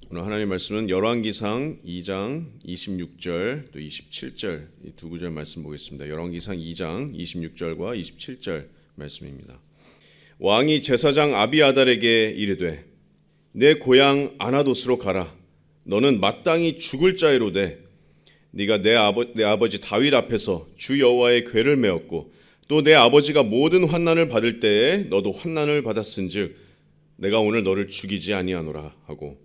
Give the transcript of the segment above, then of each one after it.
오늘 하나님 말씀은 열왕기상 2장 26절 또 27절 이 두 구절 말씀 보겠습니다. 열왕기상 2장 26절과 27절 말씀입니다. 왕이 제사장 아비아달에게 이르되 내 고향 아나돗으로 가라. 너는 마땅히 죽을 자이로되 네가 내 아버지 다윗 앞에서 주 여호와의 궤를 메었고 또 내 아버지가 모든 환난을 받을 때에 너도 환난을 받았은즉 내가 오늘 너를 죽이지 아니하노라 하고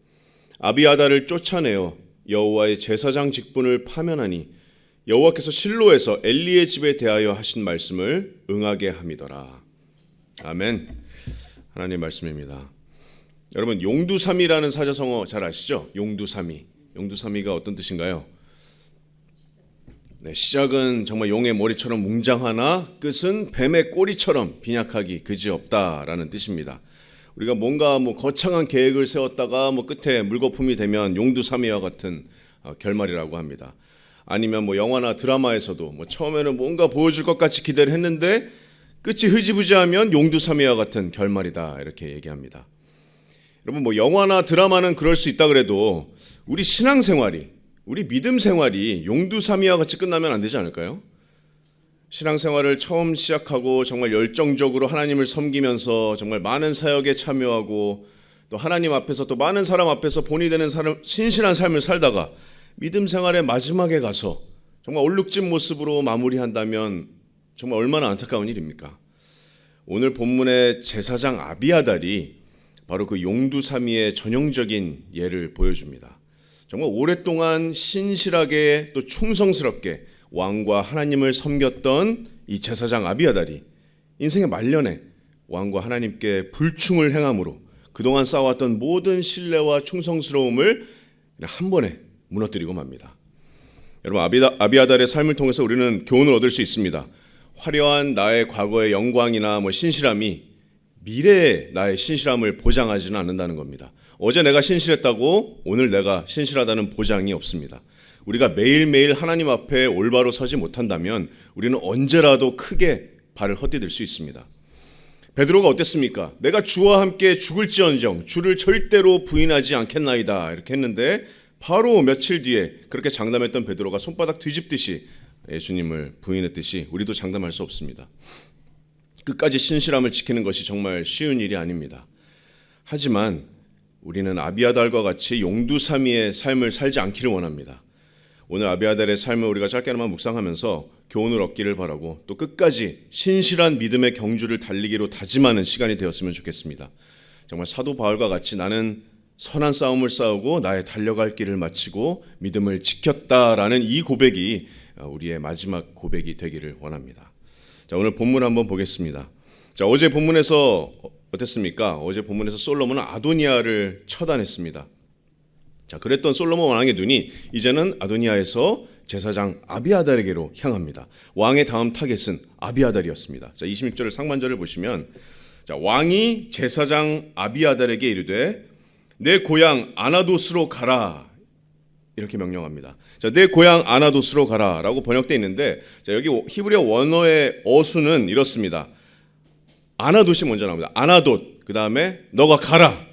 아비아달을 쫓아내어 여호와의 제사장 직분을 파면하니 여호와께서 실로에서 엘리의 집에 대하여 하신 말씀을 응하게 함이더라. 아멘. 하나님의 말씀입니다. 여러분, 용두사미라는 사자성어 잘 아시죠? 용두사미. 용두사미가 어떤 뜻인가요? 네, 시작은 정말 용의 머리처럼 웅장하나 끝은 뱀의 꼬리처럼 빈약하기 그지없다라는 뜻입니다. 우리가 뭔가 거창한 계획을 세웠다가 끝에 물거품이 되면 용두사미와 같은 결말이라고 합니다. 아니면 영화나 드라마에서도 처음에는 뭔가 보여줄 것 같이 기대를 했는데 끝이 흐지부지하면 용두사미와 같은 결말이다 이렇게 얘기합니다. 여러분 영화나 드라마는 그럴 수 있다 그래도 우리 신앙생활이 우리 믿음 생활이 용두사미와 같이 끝나면 안 되지 않을까요? 신앙생활을 처음 시작하고 정말 열정적으로 하나님을 섬기면서 정말 많은 사역에 참여하고 또 하나님 앞에서 또 많은 사람 앞에서 본이 되는 신실한 삶을 살다가 믿음 생활의 마지막에 가서 정말 얼룩진 모습으로 마무리한다면 정말 얼마나 안타까운 일입니까? 오늘 본문의 제사장 아비아달이 바로 그 용두사미의 전형적인 예를 보여줍니다. 정말 오랫동안 신실하게 또 충성스럽게 왕과 하나님을 섬겼던 이 제사장 아비아달이 인생의 말년에 왕과 하나님께 불충을 행함으로 그동안 쌓아왔던 모든 신뢰와 충성스러움을 한 번에 무너뜨리고 맙니다. 여러분 아비아달의 삶을 통해서 우리는 교훈을 얻을 수 있습니다. 화려한 나의 과거의 영광이나 신실함이 미래의 나의 신실함을 보장하지는 않는다는 겁니다. 어제 내가 신실했다고 오늘 내가 신실하다는 보장이 없습니다. 우리가 매일매일 하나님 앞에 올바로 서지 못한다면 우리는 언제라도 크게 발을 헛디딜 수 있습니다. 베드로가 어땠습니까? 내가 주와 함께 죽을지언정 주를 절대로 부인하지 않겠나이다 이렇게 했는데 바로 며칠 뒤에 그렇게 장담했던 베드로가 손바닥 뒤집듯이 예수님을 부인했듯이 우리도 장담할 수 없습니다. 끝까지 신실함을 지키는 것이 정말 쉬운 일이 아닙니다. 하지만 우리는 아비아달과 같이 용두사미의 삶을 살지 않기를 원합니다. 오늘 아비아달의 삶을 우리가 짧게나마 묵상하면서 교훈을 얻기를 바라고 또 끝까지 신실한 믿음의 경주를 달리기로 다짐하는 시간이 되었으면 좋겠습니다. 정말 사도 바울과 같이 나는 선한 싸움을 싸우고 나의 달려갈 길을 마치고 믿음을 지켰다라는 이 고백이 우리의 마지막 고백이 되기를 원합니다. 자, 오늘 본문 한번 보겠습니다. 자, 어제 본문에서 어땠습니까? 어제 본문에서 솔로몬은 아도니아를 처단했습니다. 자, 그랬던 솔로몬 왕의 눈이 이제는 아도니아에서 제사장 아비아달에게로 향합니다. 왕의 다음 타겟은 아비아달이었습니다. 자, 26절을 상반절을 보시면 자, 왕이 제사장 아비아달에게 이르되 내 고향 아나돗으로 가라 이렇게 명령합니다. 자, 내 고향 아나돗으로 가라라고 번역되어 있는데 자, 여기 히브리어 원어의 어수는 이렇습니다. 아나돗이 먼저 나옵니다. 아나돗 그 다음에 너가 가라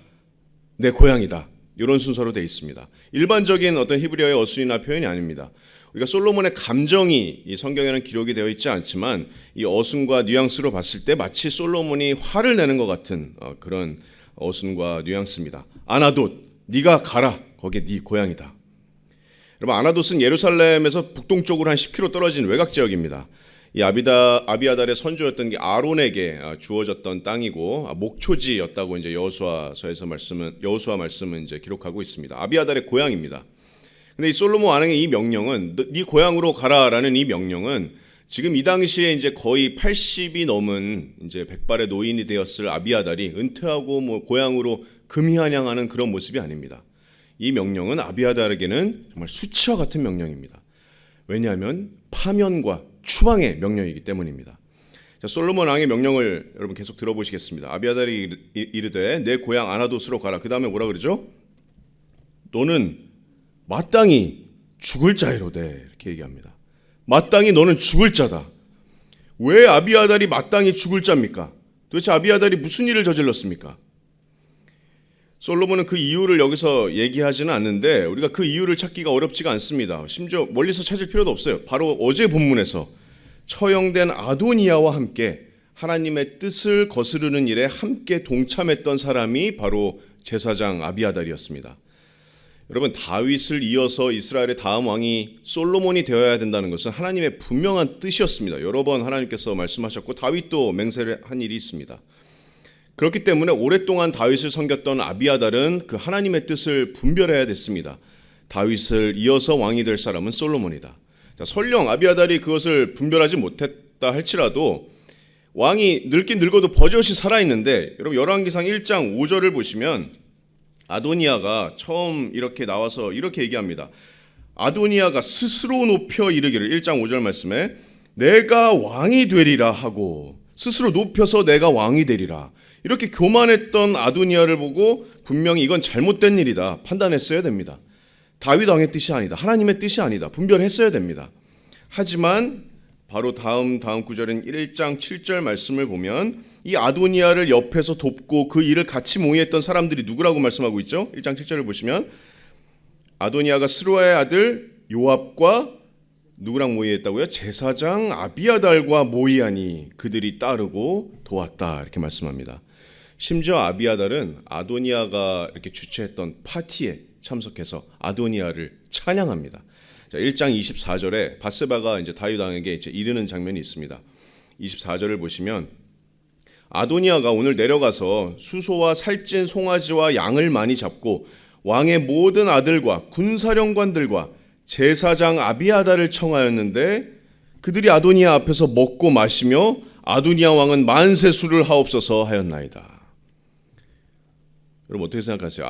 내 고향이다. 이런 순서로 되어 있습니다. 일반적인 어떤 히브리어의 어순이나 표현이 아닙니다. 우리가 솔로몬의 감정이 이 성경에는 기록이 되어 있지 않지만 이 어순과 뉘앙스로 봤을 때 마치 솔로몬이 화를 내는 것 같은 그런 어순과 뉘앙스입니다. 아나돗, 네가 가라. 거기 네 고향이다. 여러분 아나돗은 예루살렘에서 북동쪽으로 한 10km 떨어진 외곽 지역입니다. 이 아비아달의 선조였던 게 아론에게 주어졌던 땅이고 목초지였다고 이제 여호수아 말씀은 이제 기록하고 있습니다. 아비아달의 고향입니다. 근데 이 솔로몬 왕의 이 명령은 네 고향으로 가라라는 이 명령은 지금 이 당시에 이제 거의 80이 넘은 이제 백발의 노인이 되었을 아비아달이 은퇴하고 고향으로 금희환영하는 그런 모습이 아닙니다. 이 명령은 아비아달에게는 정말 수치와 같은 명령입니다. 왜냐하면 파면과 추방의 명령이기 때문입니다. 자, 솔로몬 왕의 명령을 여러분 계속 들어보시겠습니다. 아비아달이 이르되 내 고향 아나돗으로 가라. 그 다음에 뭐라 그러죠? 너는 마땅히 죽을 자이로되 이렇게 얘기합니다. 마땅히 너는 죽을 자다. 왜 아비아달이 마땅히 죽을 자입니까? 도대체 아비아달이 무슨 일을 저질렀습니까? 솔로몬은 그 이유를 여기서 얘기하지는 않는데 우리가 그 이유를 찾기가 어렵지가 않습니다. 심지어 멀리서 찾을 필요도 없어요. 바로 어제 본문에서 처형된 아도니아와 함께 하나님의 뜻을 거스르는 일에 함께 동참했던 사람이 바로 제사장 아비아달이었습니다. 여러분, 다윗을 이어서 이스라엘의 다음 왕이 솔로몬이 되어야 된다는 것은 하나님의 분명한 뜻이었습니다. 여러 번 하나님께서 말씀하셨고 다윗도 맹세를 한 일이 있습니다. 그렇기 때문에 오랫동안 다윗을 섬겼던 아비아달은 그 하나님의 뜻을 분별해야 됐습니다. 다윗을 이어서 왕이 될 사람은 솔로몬이다. 자, 설령 아비아달이 그것을 분별하지 못했다 할지라도 왕이 늙긴 늙어도 버젓이 살아있는데, 여러분 열왕기상 1장 5절을 보시면 아도니아가 처음 이렇게 나와서 이렇게 얘기합니다. 아도니아가 스스로 높여 이르기를, 1장 5절 말씀에 내가 왕이 되리라 하고, 스스로 높여서 내가 왕이 되리라, 이렇게 교만했던 아도니아를 보고 분명히 이건 잘못된 일이다 판단했어야 됩니다. 다윗 왕의 뜻이 아니다, 하나님의 뜻이 아니다, 분별했어야 됩니다. 하지만 바로 다음 구절인 1장 7절 말씀을 보면 이 아도니아를 옆에서 돕고 그 일을 같이 모의했던 사람들이 누구라고 말씀하고 있죠? 1장 7절을 보시면 아도니아가 스루아의 아들 요압과 누구랑 모의했다고요? 제사장 아비아달과 모의하니 그들이 따르고 도왔다, 이렇게 말씀합니다. 심지어 아비아달은 아도니아가 이렇게 주최했던 파티에 참석해서 아도니아를 찬양합니다. 자, 1장 24절에 바세바가 이제 다윗 왕에게 이제 이르는 장면이 있습니다. 24절을 보시면 아도니아가 오늘 내려가서 수소와 살찐 송아지와 양을 많이 잡고 왕의 모든 아들과 군사령관들과 제사장 아비아달을 청하였는데 그들이 아도니아 앞에서 먹고 마시며 아도니아 왕은 만세 술을 하옵소서 하였나이다. 여러분 어떻게 생각하세요?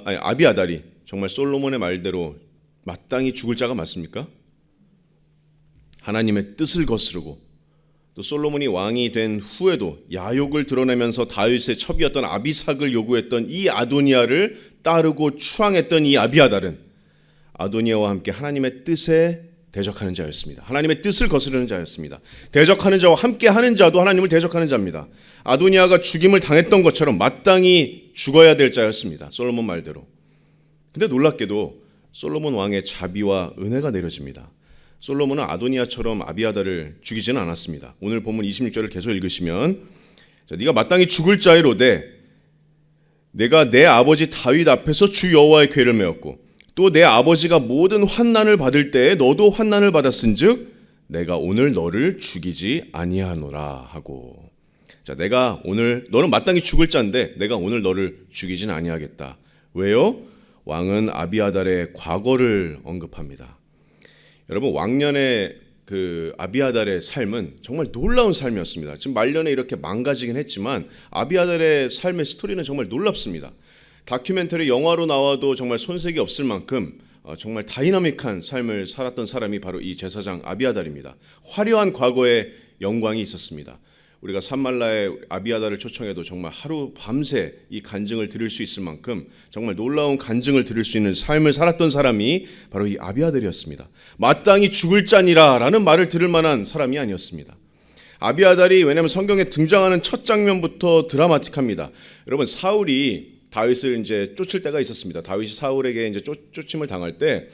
아비아달이 정말 솔로몬의 말대로 마땅히 죽을 자가 맞습니까? 하나님의 뜻을 거스르고 또 솔로몬이 왕이 된 후에도 야욕을 드러내면서 다윗의 첩이었던 아비삭을 요구했던 이 아도니아를 따르고 추앙했던 이 아비아달은 아도니아와 함께 하나님의 뜻에 대적하는 자였습니다. 하나님의 뜻을 거스르는 자였습니다. 대적하는 자와 함께 하는 자도 하나님을 대적하는 자입니다. 아도니아가 죽임을 당했던 것처럼 마땅히 죽어야 될 자였습니다. 솔로몬 말대로. 근데 놀랍게도 솔로몬 왕의 자비와 은혜가 내려집니다. 솔로몬은 아도니아처럼 아비아달을 죽이지는 않았습니다. 오늘 본문 26절을 계속 읽으시면 네가 마땅히 죽을 자이로되 내가 내 아버지 다윗 앞에서 주 여호와의 궤를 메었고 또 내 아버지가 모든 환난을 받을 때에 너도 환난을 받았은즉 내가 오늘 너를 죽이지 아니하노라 하고, 자, 내가 오늘 너는 마땅히 죽을 자인데 내가 오늘 너를 죽이진 아니하겠다. 왜요? 왕은 아비아달의 과거를 언급합니다. 여러분 왕년의 그 아비아달의 삶은 정말 놀라운 삶이었습니다. 지금 말년에 이렇게 망가지긴 했지만 아비아달의 삶의 스토리는 정말 놀랍습니다. 다큐멘터리 영화로 나와도 정말 손색이 없을 만큼 정말 다이나믹한 삶을 살았던 사람이 바로 이 제사장 아비아달입니다. 화려한 과거의 영광이 있었습니다. 우리가 산말라의 아비아달을 초청해도 정말 하루 밤새 이 간증을 들을 수 있을 만큼 정말 놀라운 간증을 들을 수 있는 삶을 살았던 사람이 바로 이 아비아달이었습니다. 마땅히 죽을 자니라 라는 말을 들을 만한 사람이 아니었습니다. 아비아달이 왜냐하면 성경에 등장하는 첫 장면부터 드라마틱합니다. 여러분 사울이 다윗을 이제 쫓을 때가 있었습니다. 다윗이 사울에게 이제 쫓임을 당할 때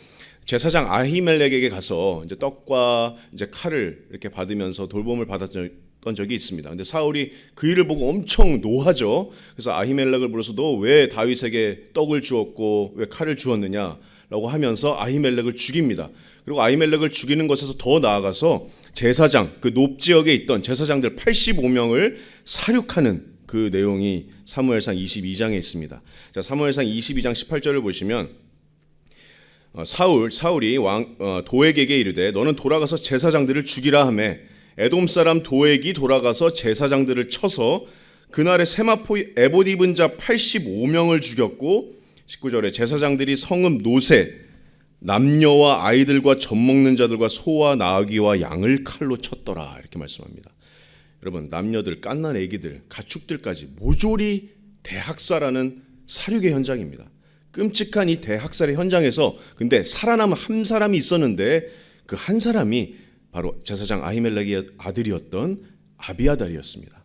제사장 아히멜렉에게 가서 이제 떡과 이제 칼을 이렇게 받으면서 돌봄을 받았던 적이 있습니다. 근데 사울이 그 일을 보고 엄청 노하죠. 그래서 아히멜렉을 불러서 너 왜 다윗에게 떡을 주었고 왜 칼을 주었느냐라고 하면서 아히멜렉을 죽입니다. 그리고 아히멜렉을 죽이는 것에서 더 나아가서 제사장, 그 높 지역에 있던 제사장들 85명을 사륙하는 그 내용이 사무엘상 22장에 있습니다. 자, 사무엘상 22장 18절을 보시면 사울이 도액에게 이르되 너는 돌아가서 제사장들을 죽이라 하매 에돔 사람 도액이 돌아가서 제사장들을 쳐서 그날에 세마포 에봇 입은 자 85명을 죽였고 19절에 제사장들이 성읍 노세 남녀와 아이들과 젖 먹는 자들과 소와 나귀와 양을 칼로 쳤더라, 이렇게 말씀합니다. 여러분 남녀들, 갓난 애기들, 가축들까지 모조리 대학살하는 사륙의 현장입니다. 끔찍한 이 대학살의 현장에서 근데 살아남은 한 사람이 있었는데 그 한 사람이 바로 제사장 아히멜렉의 아들이었던 아비아달이었습니다.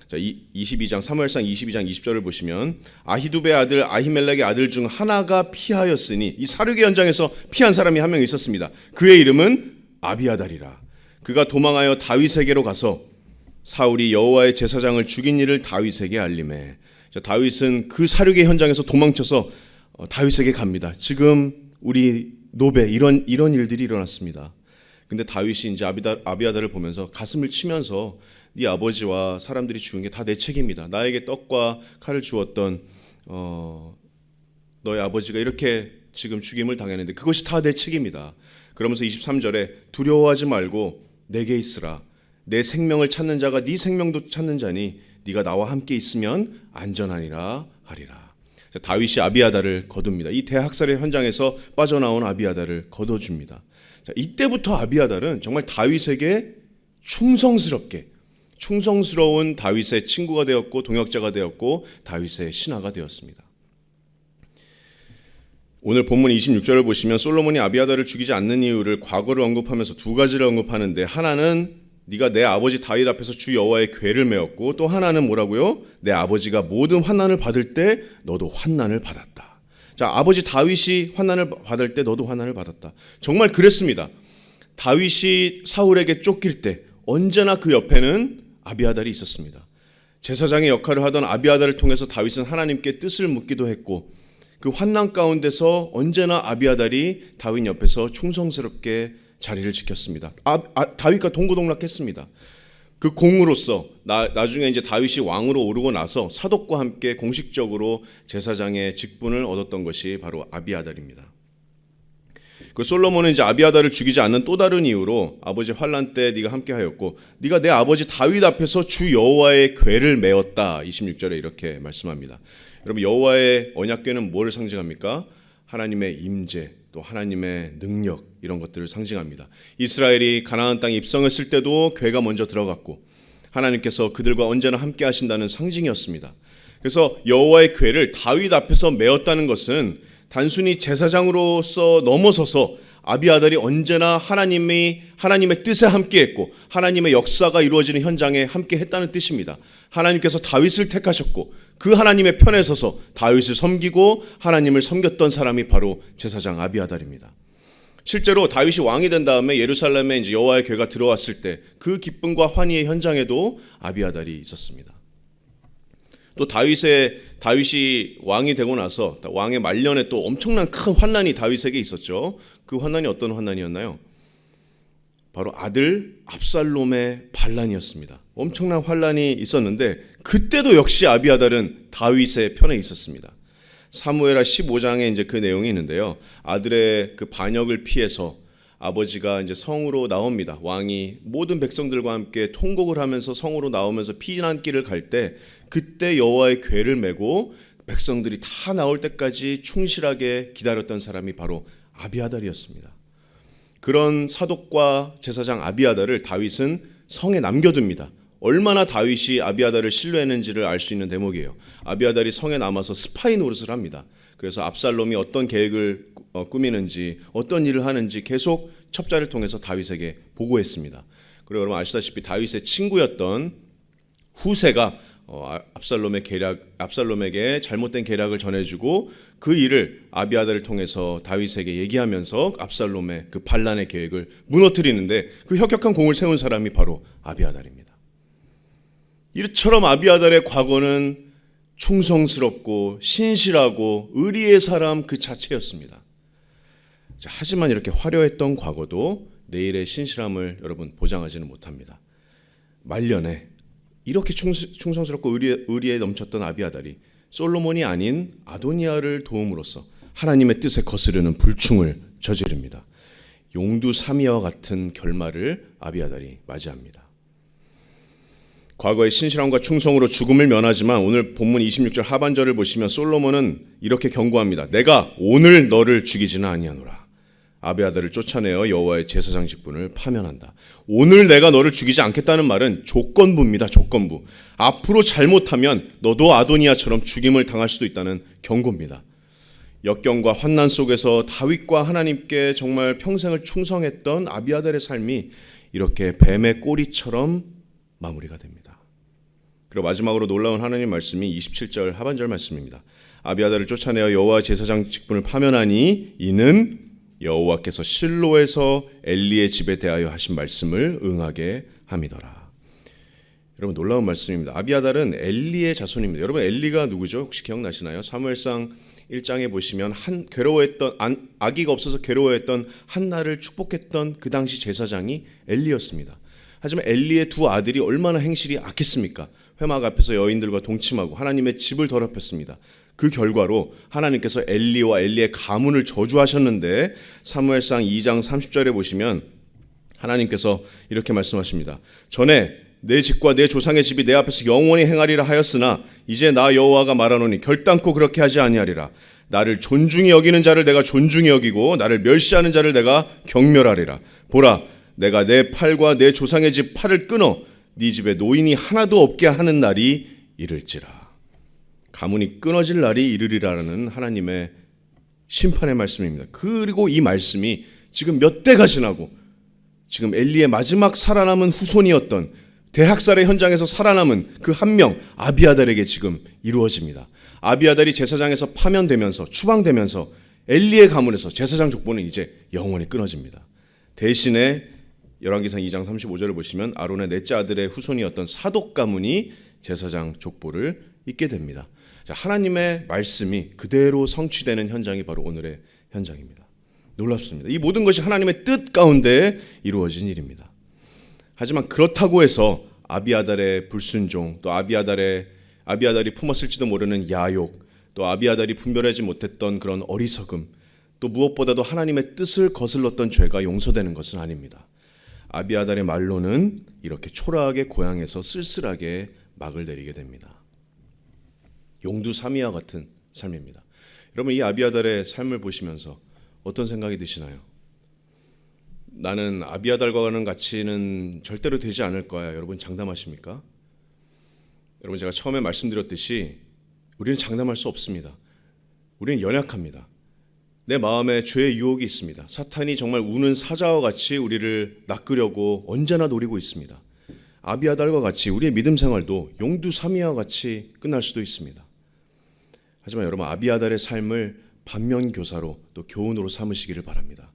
자, 자, 22장 사무엘상 22장 20절을 보시면 아히두베의 아들 아히멜렉의 아들 중 하나가 피하였으니 이 사륙의 현장에서 피한 사람이 한 명 있었습니다. 그의 이름은 아비아달이라. 그가 도망하여 다윗에게로 가서 사울이 여호와의 제사장을 죽인 일을 다윗에게 알림해. 자, 다윗은 그 사륙의 현장에서 도망쳐서 다윗에게 갑니다. 지금 우리 노베 이런 일들이 일어났습니다. 근데 다윗이 이제 아비아달을 보면서 가슴을 치면서 네 아버지와 사람들이 죽은 게 다 내 책임이다. 나에게 떡과 칼을 주었던 너의 아버지가 이렇게 지금 죽임을 당했는데 그것이 다 내 책임이다. 그러면서 23절에 두려워하지 말고 내게 있으라. 내 생명을 찾는 자가 네 생명도 찾는 자니 네가 나와 함께 있으면 안전하니라 하리라. 자, 다윗이 아비아달을 거둡니다. 이 대학살의 현장에서 빠져나온 아비아달을 거둬줍니다. 자, 이때부터 아비아달은 정말 다윗에게 충성스러운 다윗의 친구가 되었고 동역자가 되었고 다윗의 신하가 되었습니다. 오늘 본문 26절을 보시면 솔로몬이 아비아달을 죽이지 않는 이유를 과거를 언급하면서 두 가지를 언급하는데 하나는 네가 내 아버지 다윗 앞에서 주 여호와의 궤를 메었고 또 하나는 뭐라고요? 내 아버지가 모든 환난을 받을 때 너도 환난을 받았다. 자, 아버지 다윗이 환난을 받을 때 너도 환난을 받았다. 정말 그랬습니다. 다윗이 사울에게 쫓길 때 언제나 그 옆에는 아비아달이 있었습니다. 제사장의 역할을 하던 아비아달을 통해서 다윗은 하나님께 뜻을 묻기도 했고 그 환난 가운데서 언제나 아비아달이 다윗 옆에서 충성스럽게 자리를 지켰습니다. 다윗과 동고동락했습니다. 그 공으로서 나중에 이제 다윗이 왕으로 오르고 나서 사독과 함께 공식적으로 제사장의 직분을 얻었던 것이 바로 아비아달입니다. 그 솔로몬은 이제 아비아달을 죽이지 않는 또 다른 이유로 아버지 환난 때 네가 함께하였고 네가 내 아버지 다윗 앞에서 주 여호와의 궤를 메었다. 26절에 이렇게 말씀합니다. 여러분, 여호와의 언약궤는 뭐를 상징합니까? 하나님의 임재, 또 하나님의 능력, 이런 것들을 상징합니다. 이스라엘이 가나안 땅에 입성했을 때도 궤가 먼저 들어갔고 하나님께서 그들과 언제나 함께 하신다는 상징이었습니다. 그래서 여호와의 궤를 다윗 앞에서 메었다는 것은 단순히 제사장으로서 넘어서서 아비아달이 언제나 하나님의 뜻에 함께했고 하나님의 역사가 이루어지는 현장에 함께했다는 뜻입니다. 하나님께서 다윗을 택하셨고 그 하나님의 편에 서서 다윗을 섬기고 하나님을 섬겼던 사람이 바로 제사장 아비아달입니다. 실제로 다윗이 왕이 된 다음에 예루살렘에 이제 여호와의 궤가 들어왔을 때 그 기쁨과 환희의 현장에도 아비아달이 있었습니다. 또 다윗이 왕이 되고 나서 왕의 말년에 또 엄청난 큰 환난이 다윗에게 있었죠. 그 환난이 어떤 환난이었나요? 바로 아들 압살롬의 반란이었습니다. 엄청난 환난이 있었는데 그때도 역시 아비아달은 다윗의 편에 있었습니다. 사무엘하 15장에 이제 그 내용이 있는데요. 아들의 그 반역을 피해서 아버지가 이제 성으로 나옵니다. 왕이 모든 백성들과 함께 통곡을 하면서 성으로 나오면서 피난길을 갈 때 그때 여호와의 궤를 메고 백성들이 다 나올 때까지 충실하게 기다렸던 사람이 바로 아비아달이었습니다. 그런 사독과 제사장 아비아달을 다윗은 성에 남겨둡니다. 얼마나 다윗이 아비아달을 신뢰했는지를 알 수 있는 대목이에요. 아비아달이 성에 남아서 스파이 노릇을 합니다. 그래서 압살롬이 어떤 계획을 꾸미는지 어떤 일을 하는지 계속 첩자를 통해서 다윗에게 보고했습니다. 그리고 여러분 아시다시피 다윗의 친구였던 후세가 압살롬에게 잘못된 계략을 전해주고 그 일을 아비아달을 통해서 다윗에게 얘기하면서 압살롬의 그 반란의 계획을 무너뜨리는데 그 혁혁한 공을 세운 사람이 바로 아비아달입니다. 이처럼 아비아달의 과거는 충성스럽고 신실하고 의리의 사람 그 자체였습니다. 하지만 이렇게 화려했던 과거도 내일의 신실함을 여러분 보장하지는 못합니다. 말년에 이렇게 충성스럽고 의리에 넘쳤던 아비아달이 솔로몬이 아닌 아도니아를 도움으로써 하나님의 뜻에 거스르는 불충을 저지릅니다. 용두사미와 같은 결말을 아비아달이 맞이합니다. 과거의 신실함과 충성으로 죽음을 면하지만 오늘 본문 26절 하반절을 보시면 솔로몬은 이렇게 경고합니다. 내가 오늘 너를 죽이지는 아니하노라. 아비아달을 쫓아내어 여호와의 제사장 직분을 파면한다. 오늘 내가 너를 죽이지 않겠다는 말은 조건부입니다. 조건부. 앞으로 잘못하면 너도 아도니아처럼 죽임을 당할 수도 있다는 경고입니다. 역경과 환난 속에서 다윗과 하나님께 정말 평생을 충성했던 아비아달의 삶이 이렇게 뱀의 꼬리처럼 마무리가 됩니다. 그리고 마지막으로 놀라운 하나님 말씀이 27절 하반절 말씀입니다. 아비아달을 쫓아내어 여호와 제사장 직분을 파면하니 이는 여호와께서 실로에서 엘리의 집에 대하여 하신 말씀을 응하게 함이더라. 여러분 놀라운 말씀입니다. 아비아달은 엘리의 자손입니다. 여러분 엘리가 누구죠? 혹시 기억나시나요? 사무엘상 1장에 보시면 아기가 없어서 괴로워했던 한나를 축복했던 그 당시 제사장이 엘리였습니다. 하지만 엘리의 두 아들이 얼마나 행실이 악했습니까? 회막 앞에서 여인들과 동침하고 하나님의 집을 더럽혔습니다. 그 결과로 하나님께서 엘리와 엘리의 가문을 저주하셨는데 사무엘상 2장 30절에 보시면 하나님께서 이렇게 말씀하십니다. 전에 내 집과 내 조상의 집이 내 앞에서 영원히 행하리라 하였으나 이제 나 여호와가 말하노니 결단코 그렇게 하지 아니하리라. 나를 존중히 여기는 자를 내가 존중히 여기고 나를 멸시하는 자를 내가 경멸하리라. 보라, 내가 내 팔과 내 조상의 집 팔을 끊어 네 집에 노인이 하나도 없게 하는 날이 이를지라. 가문이 끊어질 날이 이르리라는 하나님의 심판의 말씀입니다. 그리고 이 말씀이 지금 몇 대가 지나고 지금 엘리의 마지막 살아남은 후손이었던 대학살의 현장에서 살아남은 그 한 명 아비아달에게 지금 이루어집니다. 아비아달이 제사장에서 파면되면서 추방되면서 엘리의 가문에서 제사장 족보는 이제 영원히 끊어집니다. 대신에 열왕기상 2장 35절을 보시면 아론의 넷째 아들의 후손이었던 사독 가문이 제사장 족보를 잇게 됩니다. 하나님의 말씀이 그대로 성취되는 현장이 바로 오늘의 현장입니다. 놀랍습니다. 이 모든 것이 하나님의 뜻 가운데 이루어진 일입니다. 하지만 그렇다고 해서 아비아달의 불순종, 또 아비아달이 품었을지도 모르는 야욕, 또 아비아달이 분별하지 못했던 그런 어리석음, 또 무엇보다도 하나님의 뜻을 거슬렀던 죄가 용서되는 것은 아닙니다. 아비아달의 말로는 이렇게 초라하게 고향에서 쓸쓸하게 막을 내리게 됩니다. 용두사미와 같은 삶입니다. 여러분 이 아비아달의 삶을 보시면서 어떤 생각이 드시나요? 나는 아비아달과는 같이는 절대로 되지 않을 거야. 여러분 장담하십니까? 여러분 제가 처음에 말씀드렸듯이 우리는 장담할 수 없습니다. 우리는 연약합니다. 내 마음에 죄의 유혹이 있습니다. 사탄이 정말 우는 사자와 같이 우리를 낚으려고 언제나 노리고 있습니다. 아비아달과 같이 우리의 믿음 생활도 용두사미와 같이 끝날 수도 있습니다. 하지만 여러분 아비아달의 삶을 반면교사로 또 교훈으로 삼으시기를 바랍니다.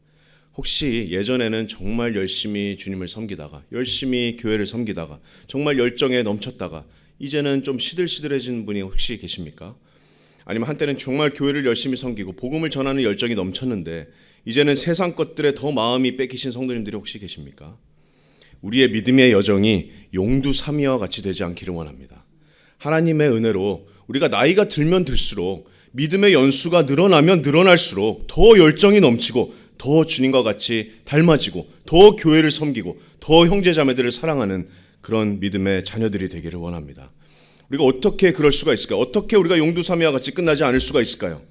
혹시 예전에는 정말 열심히 주님을 섬기다가 열심히 교회를 섬기다가 정말 열정에 넘쳤다가 이제는 좀 시들시들해진 분이 혹시 계십니까? 아니면 한때는 정말 교회를 열심히 섬기고 복음을 전하는 열정이 넘쳤는데 이제는 세상 것들에 더 마음이 뺏기신 성도님들이 혹시 계십니까? 우리의 믿음의 여정이 용두사미와 같이 되지 않기를 원합니다. 하나님의 은혜로 우리가 나이가 들면 들수록 믿음의 연수가 늘어나면 늘어날수록 더 열정이 넘치고 더 주님과 같이 닮아지고 더 교회를 섬기고 더 형제자매들을 사랑하는 그런 믿음의 자녀들이 되기를 원합니다. 우리가 어떻게 그럴 수가 있을까요? 어떻게 우리가 용두사미와 같이 끝나지 않을 수가 있을까요?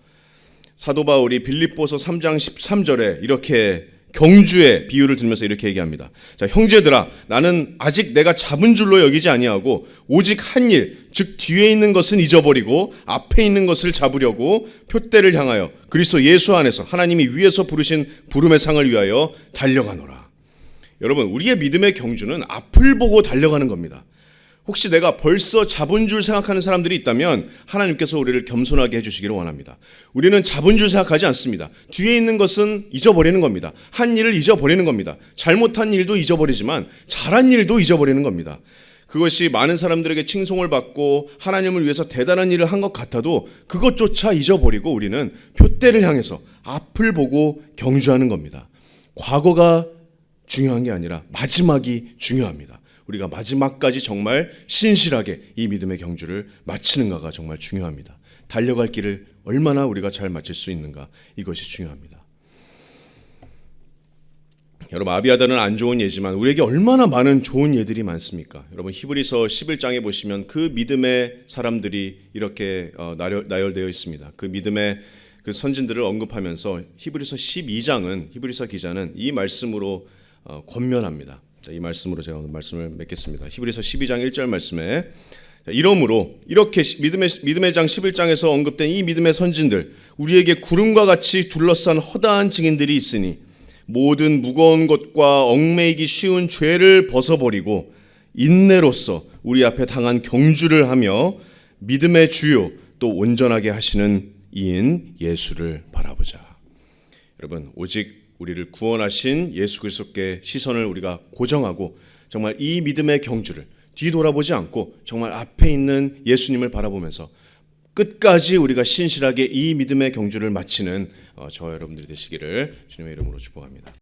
사도 바울이 빌립보서 3장 13절에 이렇게 경주의 비유를 들면서 이렇게 얘기합니다. 자, 형제들아, 나는 아직 내가 잡은 줄로 여기지 아니하고 오직 한 일, 즉 뒤에 있는 것은 잊어버리고 앞에 있는 것을 잡으려고 표대를 향하여 그리스도 예수 안에서 하나님이 위에서 부르신 부름의 상을 위하여 달려가노라. 여러분, 우리의 믿음의 경주는 앞을 보고 달려가는 겁니다. 혹시 내가 벌써 잡은 줄 생각하는 사람들이 있다면 하나님께서 우리를 겸손하게 해주시기를 원합니다. 우리는 잡은 줄 생각하지 않습니다. 뒤에 있는 것은 잊어버리는 겁니다. 한 일을 잊어버리는 겁니다. 잘못한 일도 잊어버리지만 잘한 일도 잊어버리는 겁니다. 그것이 많은 사람들에게 칭송을 받고 하나님을 위해서 대단한 일을 한 것 같아도 그것조차 잊어버리고 우리는 표대를 향해서 앞을 보고 경주하는 겁니다. 과거가 중요한 게 아니라 마지막이 중요합니다. 우리가 마지막까지 정말 신실하게 이 믿음의 경주를 마치는가가 정말 중요합니다. 달려갈 길을 얼마나 우리가 잘 마칠 수 있는가, 이것이 중요합니다. 여러분, 아비아달은 안 좋은 예지만 우리에게 얼마나 많은 좋은 예들이 많습니까? 여러분, 히브리서 11장에 보시면 그 믿음의 사람들이 이렇게 나열되어 있습니다. 그 믿음의 그 선진들을 언급하면서 히브리서 12장은 히브리서 기자는 이 말씀으로 권면합니다. 이 말씀으로 제가 오늘 말씀을 맺겠습니다. 히브리서 12장 1절 말씀에 이러므로 이렇게 믿음의 장 11장에서 언급된 이 믿음의 선진들, 우리에게 구름과 같이 둘러싼 허다한 증인들이 있으니 모든 무거운 것과 얽매이기 쉬운 죄를 벗어버리고 인내로써 우리 앞에 당한 경주를 하며 믿음의 주요 또 온전하게 하시는 이인 예수를 바라보자. 여러분, 오직 우리를 구원하신 예수 그리스도께 시선을 우리가 고정하고 정말 이 믿음의 경주를 뒤돌아보지 않고 정말 앞에 있는 예수님을 바라보면서 끝까지 우리가 신실하게 이 믿음의 경주를 마치는 저와 여러분들이 되시기를 주님의 이름으로 축복합니다.